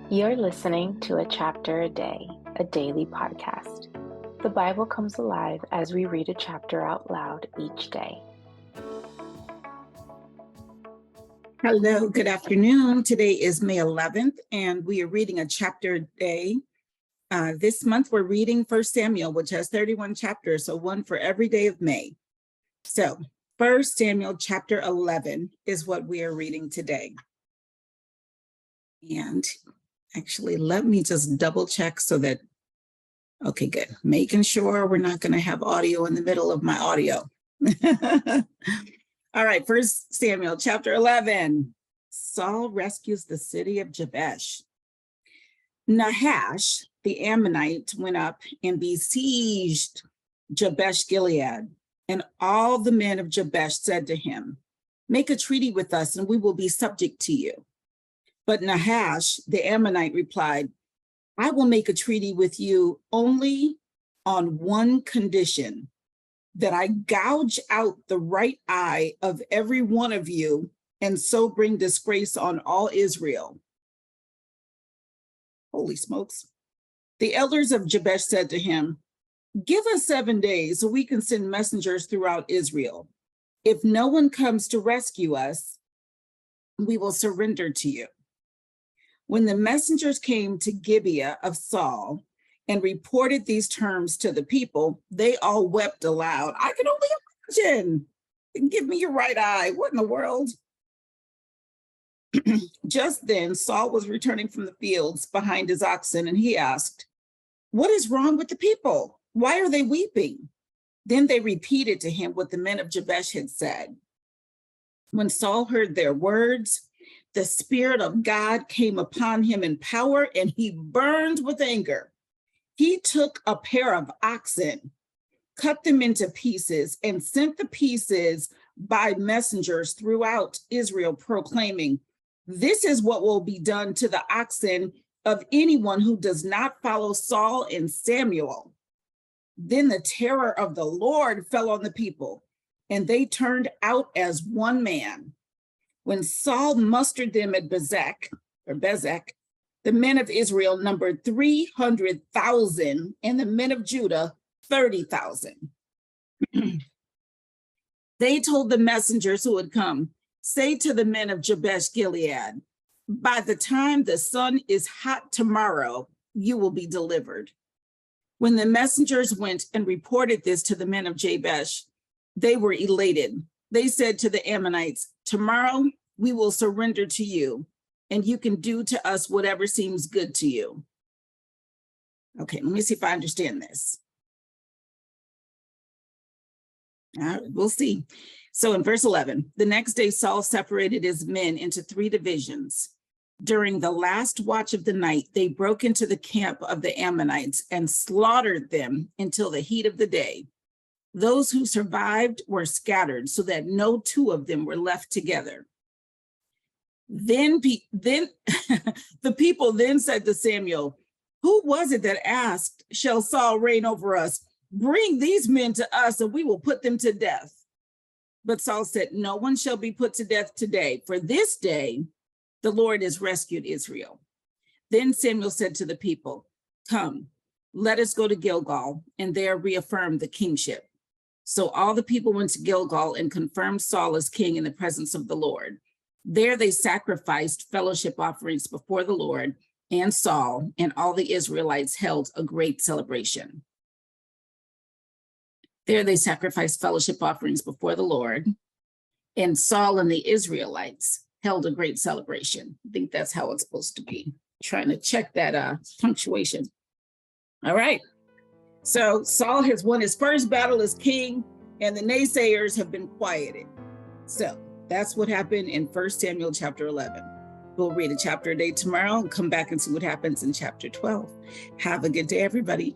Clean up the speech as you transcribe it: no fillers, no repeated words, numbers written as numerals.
You're listening to A Chapter a Day, a daily podcast. The Bible comes alive as we read a chapter out loud each day. Hello, good afternoon. Today is May 11th, and we are reading a chapter a day. This month, we're reading 1 Samuel, which has 31 chapters, so one for every day of May. So 1 Samuel chapter 11 is what we are reading today. And actually, let me just double check so that, okay, good. Making sure we're not going to have audio in the middle of my audio. All right, 1 Samuel chapter 11. Saul rescues the city of Jabesh. Nahash, the Ammonite, went up and besieged Jabesh Gilead. And all the men of Jabesh said to him, "Make a treaty with us and we will be subject to you." But Nahash, the Ammonite, replied, "I will make a treaty with you only on one condition, that I gouge out the right eye of every one of you and so bring disgrace on all Israel." Holy smokes. The elders of Jabesh said to him, "Give us 7 days so we can send messengers throughout Israel. If no one comes to rescue us, we will surrender to you." When the messengers came to Gibeah of Saul and reported these terms to the people, they all wept aloud. I can only imagine. Give me your right eye. What in the world? Just then, Saul was returning from the fields behind his oxen, and he asked, "What is wrong with the people? Why are they weeping?" Then they repeated to him what the men of Jabesh had said. When Saul heard their words, the Spirit of God came upon him in power, and he burned with anger. He took a pair of oxen, cut them into pieces, and sent the pieces by messengers throughout Israel, proclaiming, "This is what will be done to the oxen of anyone who does not follow Saul and Samuel." Then the terror of the Lord fell on the people, and they turned out as one man. When Saul mustered them at Bezek, the men of Israel numbered 300,000, and the men of Judah 30,000. They told the messengers who had come, "Say to the men of Jabesh Gilead, by the time the sun is hot tomorrow, you will be delivered." When the messengers went and reported this to the men of Jabesh, they were elated. They said to the Ammonites, "Tomorrow we will surrender to you, and you can do to us whatever seems good to you." Okay, let me see if I understand this. All right, we'll see. So in verse 11, the next day Saul separated his men into 3 divisions. During the last watch of the night, they broke into the camp of the Ammonites and slaughtered them until the heat of the day. Those who survived were scattered so that no 2 of them were left together. Then the people then said to Samuel, "Who was it that asked, 'Shall Saul reign over us? Bring these men to us and we will put them to death.' But Saul said, 'No one shall be put to death today, for this day the Lord has rescued Israel.' Then Samuel said to the people, 'Come, let us go to Gilgal and there reaffirm the kingship.' So all the people went to Gilgal and confirmed Saul as king in the presence of the Lord. There they sacrificed fellowship offerings before the Lord, and Saul and all the Israelites held a great celebration." There they sacrificed fellowship offerings before the Lord, and Saul and the Israelites held a great celebration. I think that's how it's supposed to be. Trying to check that punctuation. All right. So Saul has won his first battle as king, and the naysayers have been quieted. So that's what happened in 1 Samuel chapter 11. We'll read a chapter a day tomorrow and come back and see what happens in chapter 12. Have a good day, everybody.